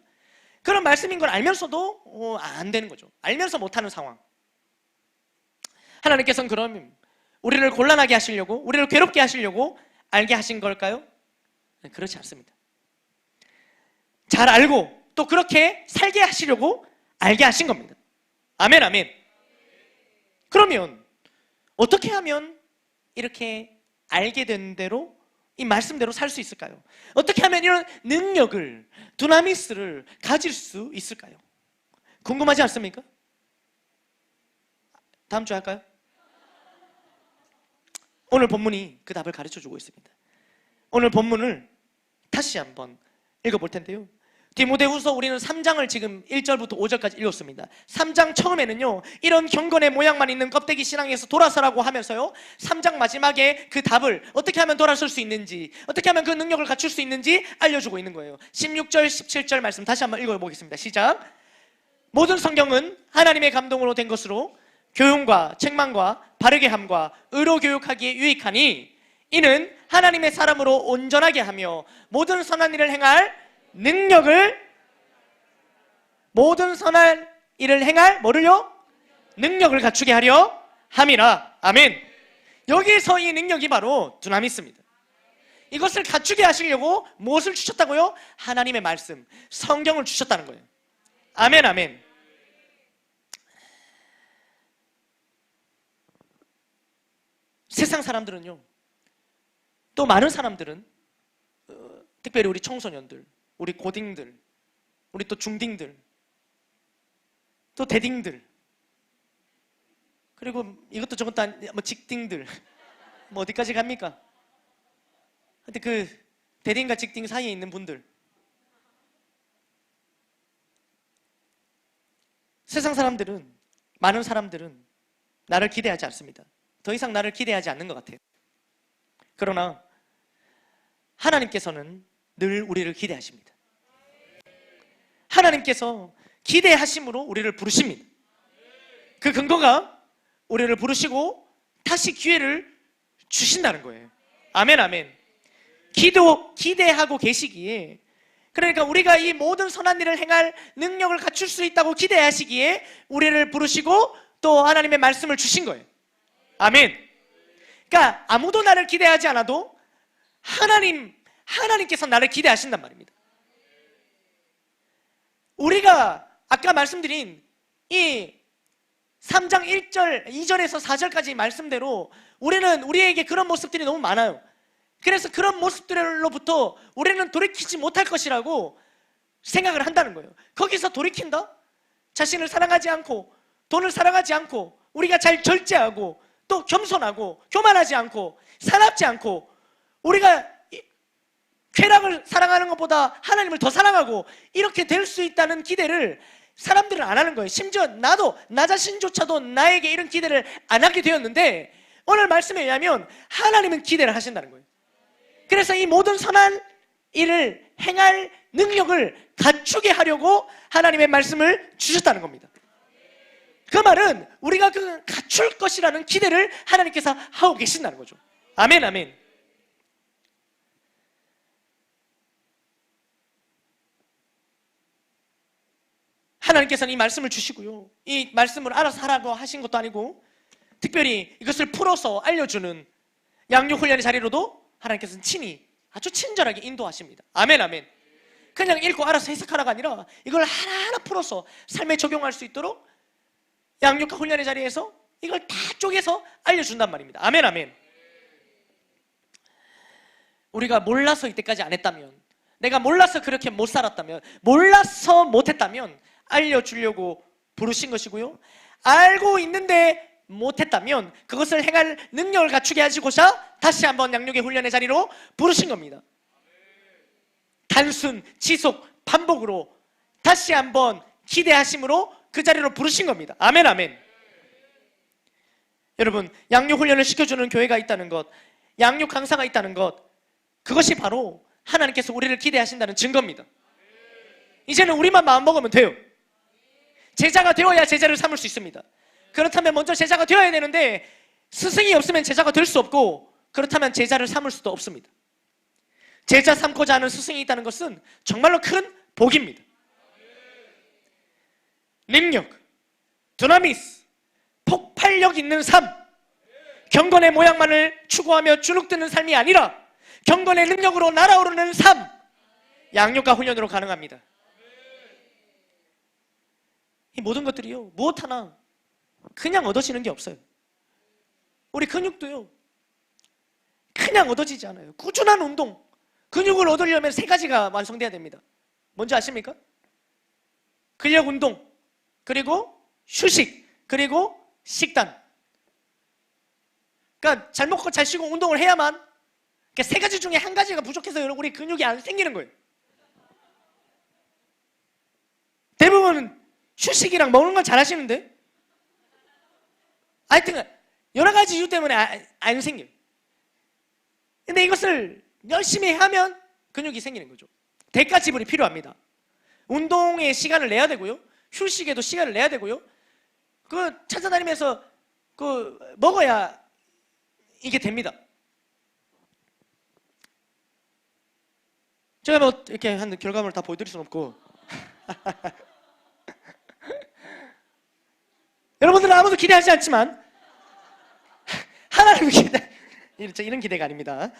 그런 말씀인 걸 알면서도 안 되는 거죠. 알면서 못하는 상황. 하나님께서는 그럼 우리를 곤란하게 하시려고, 우리를 괴롭게 하시려고 알게 하신 걸까요? 네, 그렇지 않습니다. 잘 알고 또 그렇게 살게 하시려고 알게 하신 겁니다. 아멘 아멘. 그러면 어떻게 하면 이렇게 알게 된 대로, 이 말씀대로 살 수 있을까요? 어떻게 하면 이런 능력을, 두나미스를 가질 수 있을까요? 궁금하지 않습니까? 다음 주에 할까요? 오늘 본문이 그 답을 가르쳐주고 있습니다. 오늘 본문을 다시 한번 읽어볼 텐데요, 디모데후서 우리는 3장을 지금 1절부터 5절까지 읽었습니다. 3장 처음에는요, 이런 경건의 모양만 있는 껍데기 신앙에서 돌아서라고 하면서요, 3장 마지막에 그 답을, 어떻게 하면 돌아설 수 있는지, 어떻게 하면 그 능력을 갖출 수 있는지 알려주고 있는 거예요. 16절 17절 말씀 다시 한번 읽어보겠습니다. 시작. 모든 성경은 하나님의 감동으로 된 것으로 교훈과 책망과 바르게 함과 의로 교육하기에 유익하니, 이는 하나님의 사람으로 온전하게 하며 모든 선한 일을 행할 능력을, 모든 선한 일을 행할 뭐를요? 능력을 갖추게 하려 함이라. 아멘. 여기에서 이 능력이 바로 두나미스입니다. 이것을 갖추게 하시려고 무엇을 주셨다고요? 하나님의 말씀, 성경을 주셨다는 거예요. 아멘 아멘. 세상 사람들은요, 또 많은 사람들은, 특별히 우리 청소년들, 우리 고딩들, 우리 또 중딩들, 또 대딩들, 그리고 이것도 저것도 뭐 직딩들, 뭐 어디까지 갑니까? 근데 그 대딩과 직딩 사이에 있는 분들, 세상 사람들은, 많은 사람들은 나를 기대하지 않습니다. 더 이상 나를 기대하지 않는 것 같아요. 그러나 하나님께서는 늘 우리를 기대하십니다. 하나님께서 기대하심으로 우리를 부르십니다. 그 근거가 우리를 부르시고 다시 기회를 주신다는 거예요. 아멘 아멘. 기대하고 계시기에, 그러니까 우리가 이 모든 선한 일을 행할 능력을 갖출 수 있다고 기대하시기에 우리를 부르시고 또 하나님의 말씀을 주신 거예요. 아멘. 그러니까 아무도 나를 기대하지 않아도 하나님께서 나를 기대하신단 말입니다. 우리가 아까 말씀드린 이 3장 1절, 2절에서 4절까지 말씀대로 우리에게 그런 모습들이 너무 많아요. 그래서 그런 모습들로부터 우리는 돌이키지 못할 것이라고 생각을 한다는 거예요. 거기서 돌이킨다? 자신을 사랑하지 않고, 돈을 사랑하지 않고, 우리가 잘 절제하고, 또 겸손하고, 교만하지 않고, 사납지 않고, 우리가 쾌락을 사랑하는 것보다 하나님을 더 사랑하고, 이렇게 될 수 있다는 기대를 사람들은 안 하는 거예요. 심지어 나 자신조차도 나에게 이런 기대를 안 하게 되었는데, 오늘 말씀에 의하면 하나님은 기대를 하신다는 거예요. 그래서 이 모든 선한 일을 행할 능력을 갖추게 하려고 하나님의 말씀을 주셨다는 겁니다. 그 말은 우리가 그 갖출 것이라는 기대를 하나님께서 하고 계신다는 거죠. 아멘, 아멘. 하나님께서는 이 말씀을 주시고요, 이 말씀을 알아서 하라고 하신 것도 아니고 특별히 이것을 풀어서 알려주는 양육 훈련의 자리로도 하나님께서는 친히 아주 친절하게 인도하십니다. 아멘, 아멘. 그냥 읽고 알아서 해석하라가 아니라 이걸 하나하나 풀어서 삶에 적용할 수 있도록 양육과 훈련의 자리에서 이걸 다 쪼개서 알려준단 말입니다. 아멘, 아멘. 우리가 몰라서 이때까지 안 했다면, 내가 몰라서 그렇게 못 살았다면, 몰라서 못했다면 알려주려고 부르신 것이고요, 알고 있는데 못했다면 그것을 행할 능력을 갖추게 하시고자 다시 한번 양육의 훈련의 자리로 부르신 겁니다. 단순, 지속, 반복으로 다시 한번 기대하심으로 그 자리로 부르신 겁니다. 아멘, 아멘. 여러분, 양육 훈련을 시켜주는 교회가 있다는 것, 양육 강사가 있다는 것, 그것이 바로 하나님께서 우리를 기대하신다는 증거입니다. 이제는 우리만 마음먹으면 돼요. 제자가 되어야 제자를 삼을 수 있습니다. 그렇다면 먼저 제자가 되어야 되는데 스승이 없으면 제자가 될 수 없고, 그렇다면 제자를 삼을 수도 없습니다. 제자 삼고자 하는 스승이 있다는 것은 정말로 큰 복입니다. 능력, 두나미스, 폭발력 있는 삶, 경건의 모양만을 추구하며 주눅드는 삶이 아니라 경건의 능력으로 날아오르는 삶, 양육과 훈련으로 가능합니다. 이 모든 것들이요, 무엇 하나 그냥 얻어지는 게 없어요. 우리 근육도요, 그냥 얻어지지 않아요. 꾸준한 운동, 근육을 얻으려면 3가지가 완성돼야 됩니다. 뭔지 아십니까? 근력 운동, 그리고 휴식, 그리고 식단. 그러니까 잘 먹고 잘 쉬고 운동을 해야만, 그러니까 3가지 중에 1가지가 부족해서 여러분 우리 근육이 안 생기는 거예요. 대부분 휴식이랑 먹는 걸 잘 하시는데 하여튼 여러 가지 이유 때문에 안 생겨요. 근데 이것을 열심히 하면 근육이 생기는 거죠. 대가 지불이 필요합니다. 운동에 시간을 내야 되고요, 휴식에도 시간을 내야 되고요, 그 찾아다니면서 그 먹어야 이게 됩니다. 제가 뭐 이렇게 한 결과물을 다 보여드릴 수는 없고 여러분들은 아무도 기대하지 않지만 하나님은 이런 기대가 아닙니다.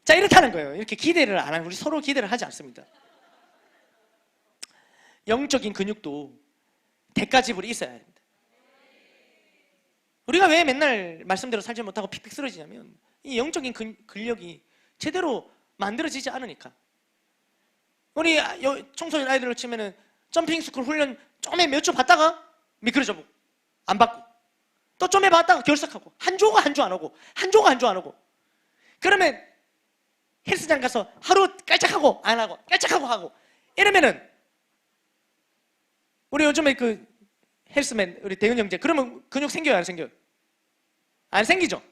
자, 이렇다는 거예요. 이렇게 기대를 안 하는, 우리 서로 기대를 하지 않습니다. 영적인 근육도 대가 지불이 있어야 합니다. 우리가 왜 맨날 말씀대로 살지 못하고 픽픽 쓰러지냐면 이 영적인 근력이 제대로 만들어지지 않으니까. 우리 청소년 아이들을 치면은 점핑 스쿨 훈련 좀에 몇 주 받다가 미끄러져 보고 안 받고, 또 좀 해봤다가 결석하고, 한 조가 한 조 안 오고, 한 조가 한 조 안 오고, 그러면 헬스장 가서 하루 깔짝하고 안 하고 깔짝하고 하고 이러면은, 우리 요즘에 그 헬스맨 우리 대은 형제, 그러면 근육 생겨요 안 생겨요? 안 생기죠?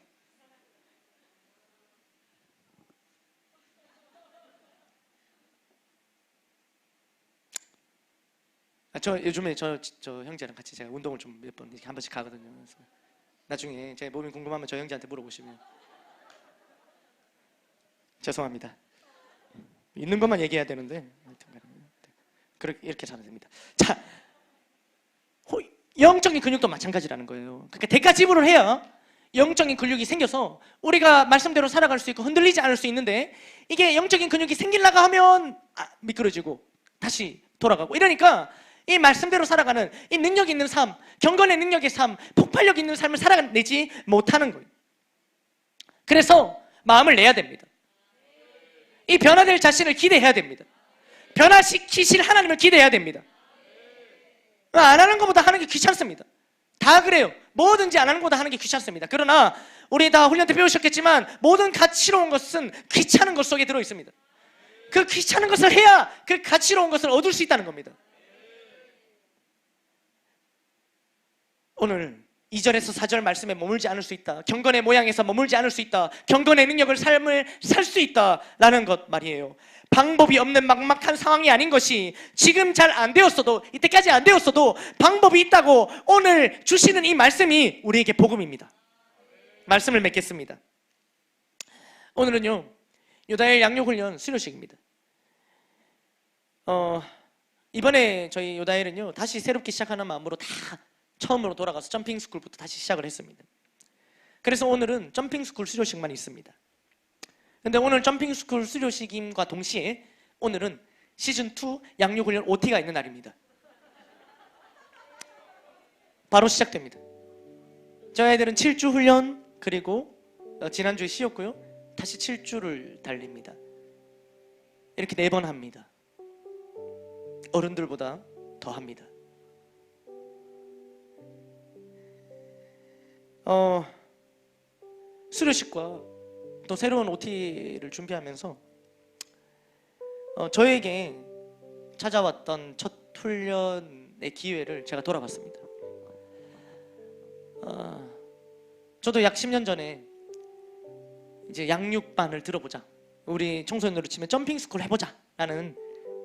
저 요즘에 저 형제랑 같이 제가 운동을 좀 몇 번 이렇게 한 번씩 가거든요. 그래서 나중에 제 몸이 궁금하면 저 형제한테 물어보시면. 죄송합니다. 있는 것만 얘기해야 되는데 이렇게 잘안 됩니다. 자, 영적인 근육도 마찬가지라는 거예요. 그러니까 대가 지불을 해야 영적인 근육이 생겨서 우리가 말씀대로 살아갈 수 있고 흔들리지 않을 수 있는데, 이게 영적인 근육이 생기려고 하면 미끄러지고 다시 돌아가고 이러니까 이 말씀대로 살아가는 이 능력 있는 삶, 경건의 능력의 삶, 폭발력 있는 삶을 살아내지 못하는 거예요. 그래서 마음을 내야 됩니다. 이 변화될 자신을 기대해야 됩니다. 변화시키실 하나님을 기대해야 됩니다. 안 하는 것보다 하는 게 귀찮습니다. 다 그래요. 뭐든지 안 하는 것보다 하는 게 귀찮습니다. 그러나 우리 다 훈련 때 배우셨겠지만 모든 가치로운 것은 귀찮은 것 속에 들어 있습니다. 그 귀찮은 것을 해야 그 가치로운 것을 얻을 수 있다는 겁니다. 오늘 2절에서 4절 말씀에 머물지 않을 수 있다. 경건의 모양에서 머물지 않을 수 있다. 경건의 능력을 삶을 살 수 있다라는 것 말이에요. 방법이 없는 막막한 상황이 아닌 것이, 지금 잘 안 되었어도, 이때까지 안 되었어도 방법이 있다고 오늘 주시는 이 말씀이 우리에게 복음입니다. 말씀을 맺겠습니다. 오늘은요, 유다엘 양육훈련 수료식입니다. 이번에 저희 유다엘은요, 다시 새롭게 시작하는 마음으로 다 처음으로 돌아가서 점핑 스쿨부터 다시 시작을 했습니다. 그래서 오늘은 점핑 스쿨 수료식만 있습니다. 근데 오늘 점핑 스쿨 수료식임과 동시에 오늘은 시즌2 양육훈련 OT가 있는 날입니다. 바로 시작됩니다. 저희 아이들은 7주 훈련, 그리고 지난주에 쉬었고요, 다시 7주를 달립니다. 이렇게 4번 합니다. 어른들보다 더 합니다. 수료식과 또 새로운 OT를 준비하면서 저에게 찾아왔던 첫 훈련의 기회를 제가 돌아봤습니다. 저도 약 10년 전에 이제 양육반을 들어보자, 우리 청소년으로 치면 점핑 스쿨 해보자 라는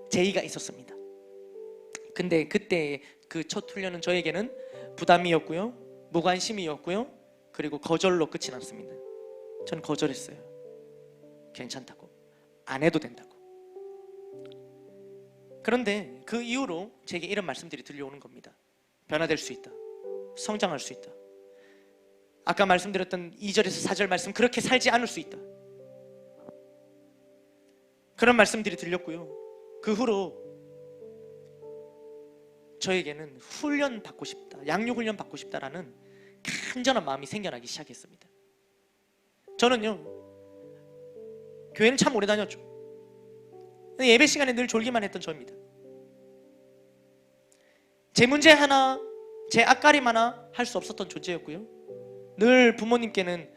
제의가 있었습니다. 근데 그때 그 첫 훈련은 저에게는 부담이었고요, 무관심이었고요, 그리고 거절로 끝이 났습니다. 저는 거절했어요. 괜찮다고, 안 해도 된다고. 그런데 그 이후로 제게 이런 말씀들이 들려오는 겁니다. 변화될 수 있다, 성장할 수 있다, 아까 말씀드렸던 2절에서 4절 말씀, 그렇게 살지 않을 수 있다, 그런 말씀들이 들렸고요. 그 후로 저에게는 훈련 받고 싶다, 양육 훈련 받고 싶다라는 간절한 마음이 생겨나기 시작했습니다. 저는요, 교회는 참 오래 다녔죠. 예배 시간에 늘 졸기만 했던 저입니다. 제 문제 하나, 제 앞가림 하나 할 수 없었던 존재였고요, 늘 부모님께는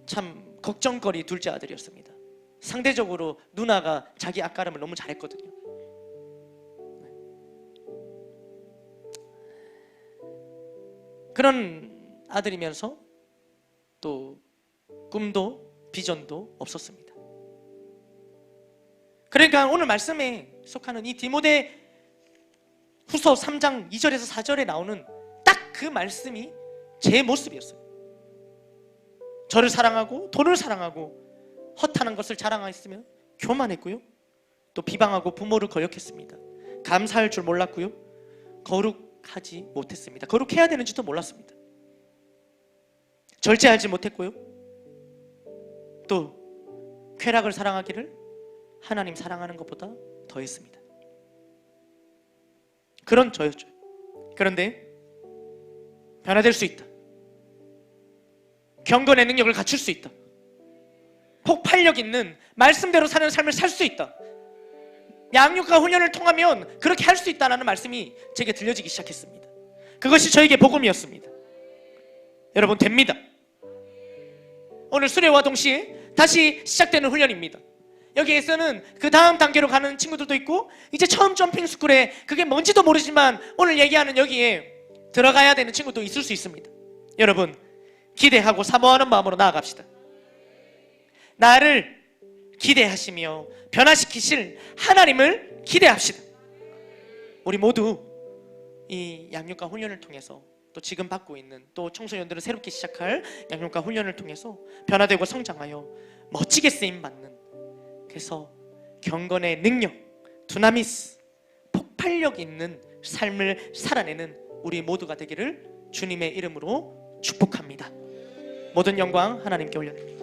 참 걱정거리 둘째 아들이었습니다. 상대적으로 누나가 자기 앞가림을 너무 잘했거든요. 그런 아들이면서 또 꿈도 비전도 없었습니다. 그러니까 오늘 말씀에 속하는 이 디모데 후서 3장 2절에서 4절에 나오는 딱 그 말씀이 제 모습이었어요. 저를 사랑하고 돈을 사랑하고 허탄한 것을 자랑하였으며 교만했고요, 또 비방하고 부모를 거역했습니다. 감사할 줄 몰랐고요, 거룩하지 못했습니다. 거룩해야 되는지도 몰랐습니다. 절제하지 못했고요, 또 쾌락을 사랑하기를 하나님 사랑하는 것보다 더했습니다. 그런 저였죠. 그런데 변화될 수 있다, 경건의 능력을 갖출 수 있다, 폭발력 있는 말씀대로 사는 삶을 살 수 있다, 양육과 훈련을 통하면 그렇게 할 수 있다는 말씀이 제게 들려지기 시작했습니다. 그것이 저에게 복음이었습니다. 여러분, 됩니다. 오늘 수료와 동시에 다시 시작되는 훈련입니다. 여기에서는 그 다음 단계로 가는 친구들도 있고, 이제 처음 점핑 스쿨에 그게 뭔지도 모르지만 오늘 얘기하는 여기에 들어가야 되는 친구도 있을 수 있습니다. 여러분, 기대하고 사모하는 마음으로 나아갑시다. 나를 기대하시며 변화시키실 하나님을 기대합시다. 우리 모두 이 양육과 훈련을 통해서, 또 지금 받고 있는, 또 청소년들은 새롭게 시작할 양육과 훈련을 통해서 변화되고 성장하여 멋지게 쓰임받는, 그래서 경건의 능력, 두나미스, 폭발력 있는 삶을 살아내는 우리 모두가 되기를 주님의 이름으로 축복합니다. 모든 영광 하나님께 올려드립니다.